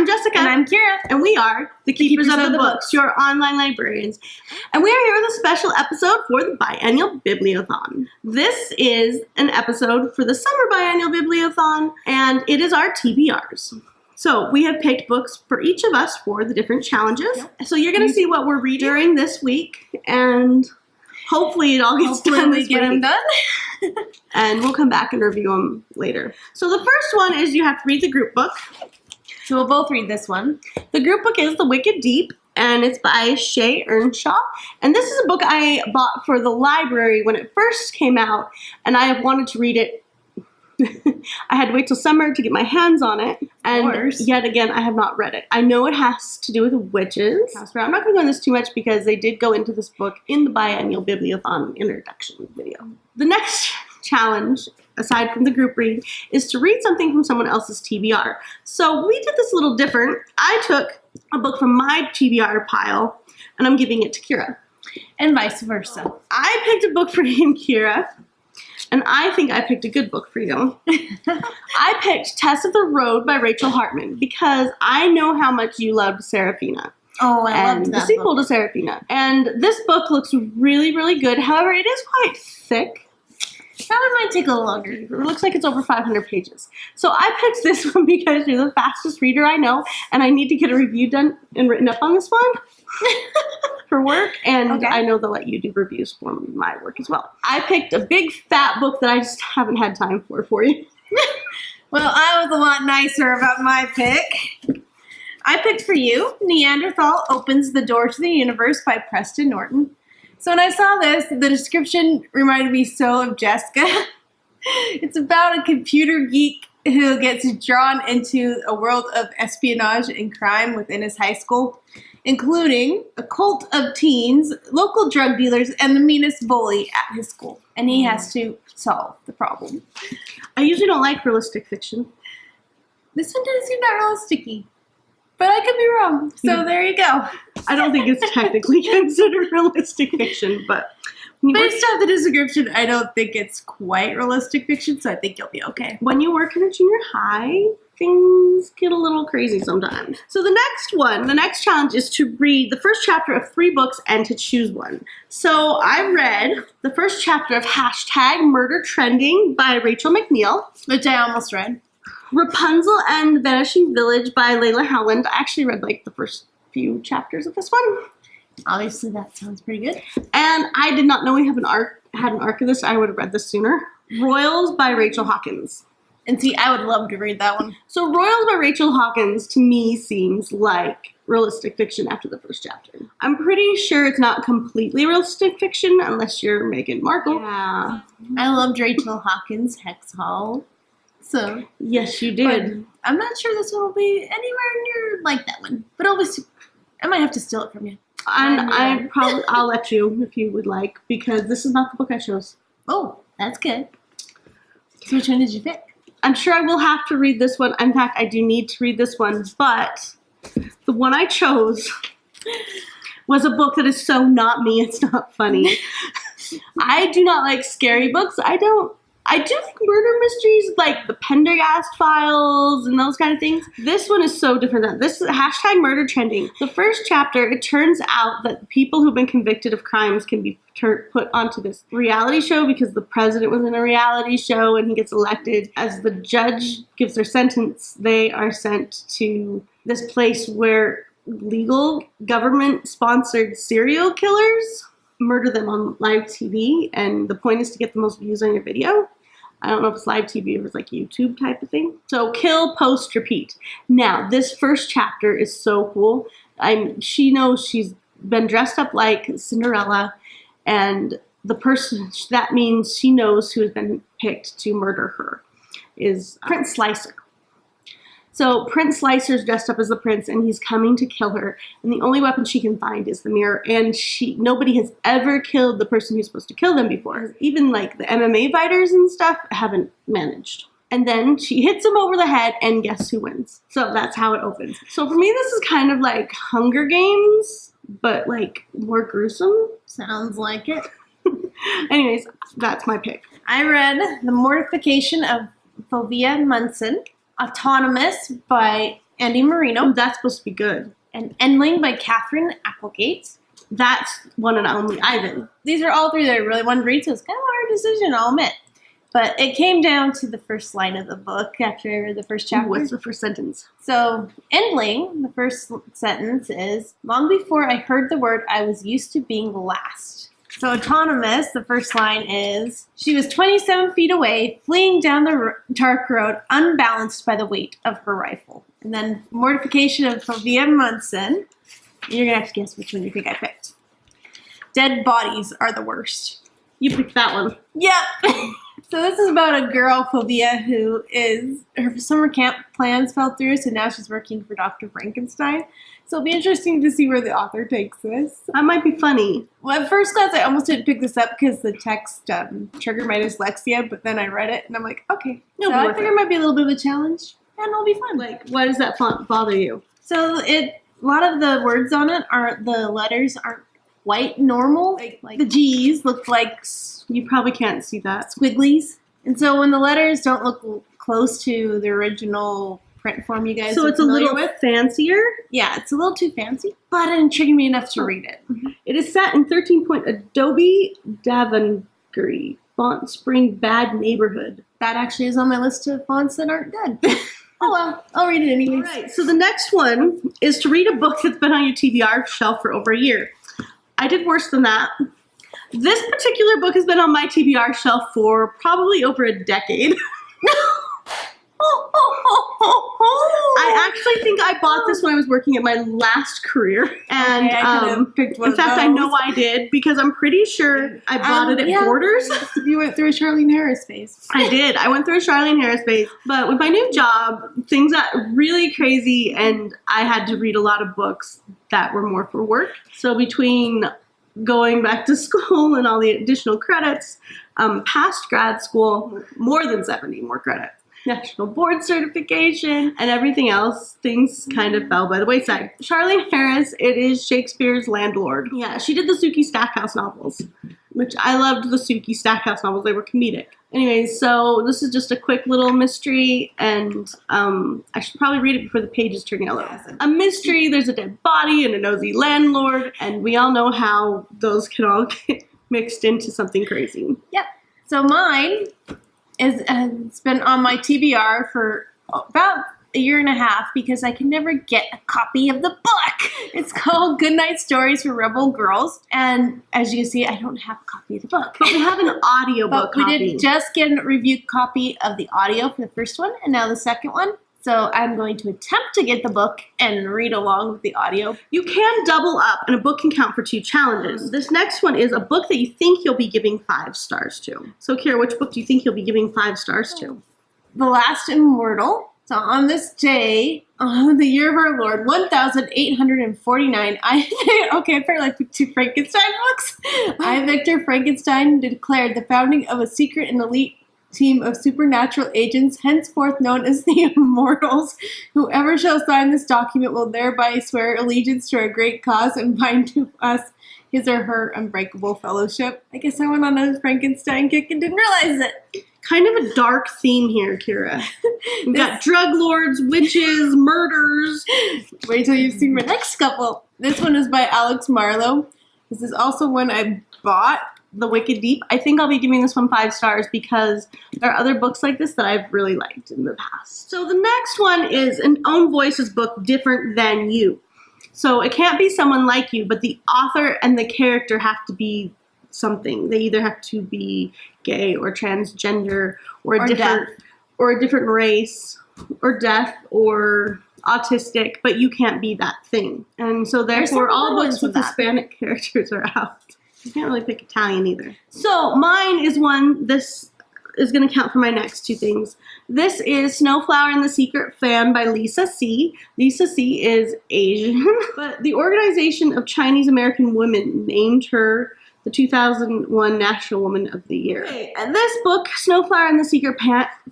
I'm Jessica. And I'm Kira. And we are the Keepers of the Books, your online librarians. And we are here with a special episode for the Biannual Bibliothon. This is an episode for the Summer Biannual Bibliothon, and it is our TBRs. So we have picked books for each of us for the different challenges. Yep. So you're going to see what we're reading during this week, and hopefully it all gets done this week. Get them done. And we'll come back and review them later. So the first one is you have to read the group book. So we'll both read this one. The group book is The Wicked Deep, and it's by Shay Earnshaw. And this is a book I bought for the library when it first came out, and I have wanted to read it. I had to wait till summer to get my hands on it, and yet again, I have not read it. I know it has to do with witches. I'm not going to go into this too much because they did go into this book in the Biannual Bibliothon introduction video. The next challenge, aside from the group read, is to read something from someone else's TBR. So we did this a little different. I took a book from my TBR pile, and I'm giving it to Kira. And vice versa. I picked a book for you and Kira, and I think I picked a good book for you. I picked Tess of the Road by Rachel Hartman because I know how much you loved Serafina. Oh, I loved that the sequel to Serafina. And this book looks really, really good. However, it is quite thick. That one might take a little longer. It looks like it's over 500 pages. So I picked this one because you're the fastest reader I know, and I need to get a review done and written up on this one for work, and I know they'll let you do reviews for my work as well. I picked a big fat book that I just haven't had time for you. Well, I was a lot nicer about my pick. I picked for you Neanderthal Opens the Door to the Universe by Preston Norton. So when I saw this, the description reminded me so of Jessica. It's about a computer geek who gets drawn into a world of espionage and crime within his high school, including a cult of teens, local drug dealers, and the meanest bully at his school. And he has to solve the problem. I usually don't like realistic fiction. This one doesn't seem that realistic-y. But I could be wrong, so there you go. I don't think it's technically considered realistic fiction, but based on the description, I don't think it's quite realistic fiction, so I think you'll be okay. When you work in a junior high, things get a little crazy sometimes. So the next challenge is to read the first chapter of 3 books and to choose one. So I read the first chapter of #Murder Trending by Rachel McNeil, which I almost read. Rapunzel and the Vanishing Village by Layla Howland. I actually read like the first few chapters of this one. Obviously, that sounds pretty good. And I did not know we had an arc of this. I would have read this sooner. Royals by Rachel Hawkins. And see, I would love to read that one. So Royals by Rachel Hawkins to me seems like realistic fiction after the first chapter. I'm pretty sure it's not completely realistic fiction unless you're Meghan Markle. Yeah. I loved Rachel Hawkins' Hex Hall. So yes, you did. But I'm not sure this one will be anywhere near like that one. But I might have to steal it from you. And I'll let you if you would like, because this is not the book I chose. Oh, that's good. So which one did you pick? I'm sure I will have to read this one. In fact, I do need to read this one, but the one I chose was a book that is so not me, it's not funny. I do not like scary books. I do like murder mysteries, like the Pendergast files and those kind of things. This one is so different than this. Is #Murder Trending. The first chapter, it turns out that people who've been convicted of crimes can be put onto this reality show because the president was in a reality show and he gets elected. As the judge gives their sentence, they are sent to this place where legal government-sponsored serial killers murder them on live TV, and the point is to get the most views on your video. I don't know if it's live TV or it's like YouTube type of thing. So kill, post, repeat. Now, this first chapter is so cool. She knows she's been dressed up like Cinderella, and the person, that means she knows who has been picked to murder her, is Prince Slicer. So Prince Slicer's dressed up as the prince, and he's coming to kill her. And the only weapon she can find is the mirror. And nobody has ever killed the person who's supposed to kill them before. Even like the MMA fighters and stuff haven't managed. And then she hits him over the head, and guess who wins? So that's how it opens. So for me, this is kind of like Hunger Games, but like more gruesome. Sounds like it. Anyways, that's my pick. I read The Mortification of Fovea Munson Autonomous by Andy Marino. Oh, that's supposed to be good. And Endling by Katherine Applegate. That's one and only Ivan. These are all three that I really wanted to read, so it's kind of a hard decision, I'll admit. But it came down to the first line of the book after I read the first chapter. What's the first sentence? So, Endling, the first sentence is, long before I heard the word, I was used to being last. So, Autonomous, the first line is, she was 27 feet away, fleeing down the dark road, unbalanced by the weight of her rifle. And then, Mortification of Fovea Munson. You're going to have to guess which one you think I picked. Dead bodies are the worst. You picked that one. Yep. So this is about a girl, Fovea, who her summer camp plans fell through, so now she's working for Dr. Frankenstein. So it'll be interesting to see where the author takes this. That might be funny. Well, at first glance, I almost didn't pick this up because the text triggered my dyslexia, but then I read it, and I'm like, okay. So I figure it might be a little bit of a challenge, and it'll be fun. Like, why does that font bother you? So a lot of the words on it the letters aren't quite normal. Like the G's look like... You probably can't see that. Squigglies. And so when the letters don't look close to the original print form you guys So it's a little fancier? Yeah, it's a little too fancy, but it intrigued me enough to read it. It is set in 13-point Adobe Davangry font spring bad neighborhood. That actually is on my list of fonts that aren't good. Oh well, I'll read it anyways. All right, so the next one is to read a book that's been on your TBR shelf for over a year. I did worse than that. This particular book has been on my TBR shelf for probably over a decade. I actually think I bought this when I was working at my last career. And in fact, I know I did because I'm pretty sure I bought it at Borders. You went through a Charlene Harris phase. I did. I went through a Charlene Harris phase. But with my new job, things got really crazy and I had to read a lot of books that were more for work. So between going back to school and all the additional credits, past grad school, more than 70 more credits, national board certification, and everything else, things kind of fell by the wayside. Charlene Harris, it is Shakespeare's landlord. Yeah, she did the Sookie Stackhouse novels, which I loved the Sookie Stackhouse novels. They were comedic. Anyways, so this is just a quick little mystery, and I should probably read it before the pages turn yellow. A mystery, there's a dead body and a nosy landlord, and we all know how those can all get mixed into something crazy. Yep. So mine has been on my TBR for about a year and a half because I can never get a copy of the book. It's called Goodnight Stories for Rebel Girls. And as you can see, I don't have a copy of the book. But we have an audiobook copy. We did just get a review copy of the audio for the first one and now the second one. So I'm going to attempt to get the book and read along with the audio. You can double up and a book can count for 2 challenges. This next one is a book that you think you'll be giving 5 stars to. So Kira, which book do you think you'll be giving 5 stars to? The Last Immortal. So on this day, the year of our Lord, 1849, I picked 2 Frankenstein books. I, Victor Frankenstein, declared the founding of a secret and elite team of supernatural agents, henceforth known as the Immortals. Whoever shall sign this document will thereby swear allegiance to our great cause and bind to us his or her unbreakable fellowship. I guess I went on a Frankenstein kick and didn't realize it. Kind of a dark theme here, Kira. We've got drug lords, witches, murders. Wait till you've seen my next couple. This one is by Alex Marlowe. This is also one I bought. The Wicked Deep. I think I'll be giving this one 5 stars because there are other books like this that I've really liked in the past. So the next one is an Own Voices book, Different Than You. So it can't be someone like you, but the author and the character have to be something. They either have to be gay or transgender or a different race or deaf or autistic, but you can't be that thing. And so therefore all books with Hispanic characters are out. You can't really pick Italian either. So mine is one, this is going to count for my next 2 things. This is Snowflower and the Secret Fan by Lisa C. Lisa C is Asian, but the Organization of Chinese American Women named her the 2001 National Woman of the Year. Okay, and this book, Snowflower and the Secret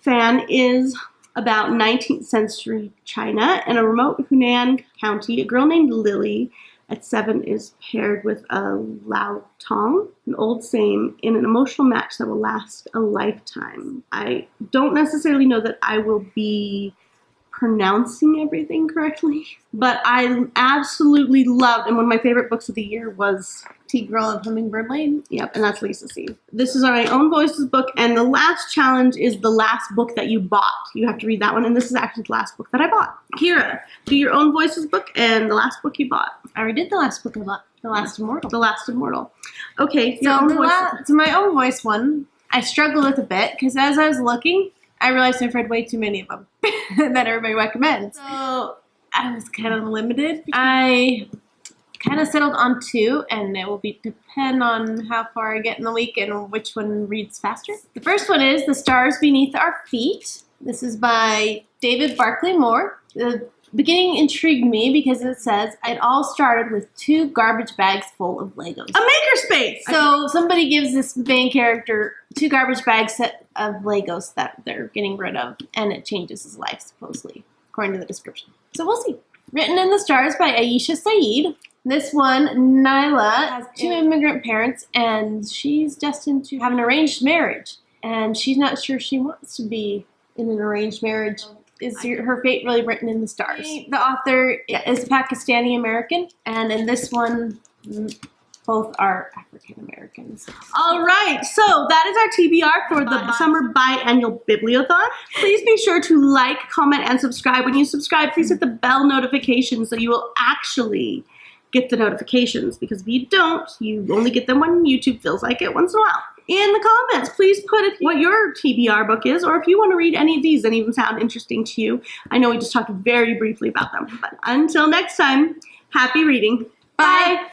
Fan, is about 19th century China. In a remote Hunan county, a girl named Lily at 7 is paired with a Lao Tong, an old same, in an emotional match that will last a lifetime. I don't necessarily know that I will be pronouncing everything correctly. But I absolutely loved, and one of my favorite books of the year was T-Girl of Hummingbird Lane. Yep, and that's Lisa C. This is my own voices book, and the last challenge is the last book that you bought. You have to read that one, and this is actually the last book that I bought. Kira, do your own voices book and the last book you bought. I already did the last book I bought, The Last Immortal. The Last Immortal. Okay, So my own voice one, I struggled with a bit, because as I was looking, I realized I've read way too many of them that everybody recommends. So I was kind of limited. I kind of settled on 2, and it will depend on how far I get in the week and which one reads faster. The first one is The Stars Beneath Our Feet. This is by David Barclay Moore. The beginning intrigued me because it says, it all started with 2 garbage bags full of Legos. A makerspace! So somebody gives this main character 2 garbage bags set of Legos that they're getting rid of, and it changes his life, supposedly, according to the description. So we'll see. Written in the Stars by Aisha Saeed. This one, Nyla, has 2 immigrant parents, and she's destined to have an arranged marriage. And she's not sure she wants to be in an arranged marriage. Is her fate really written in the stars? The author is Pakistani American, and in this one, both are African Americans. All right, so that is our TBR for the Summer Biannual Bibliothon. Please be sure to like, comment, and subscribe. When you subscribe, please hit the bell notification so you will actually get the notifications, because if you don't, you only get them when YouTube feels like it once in a while. In the comments, please put what your TBR book is, or if you want to read any of these that even sound interesting to you. I know we just talked very briefly about them, but until next time, happy reading. Bye.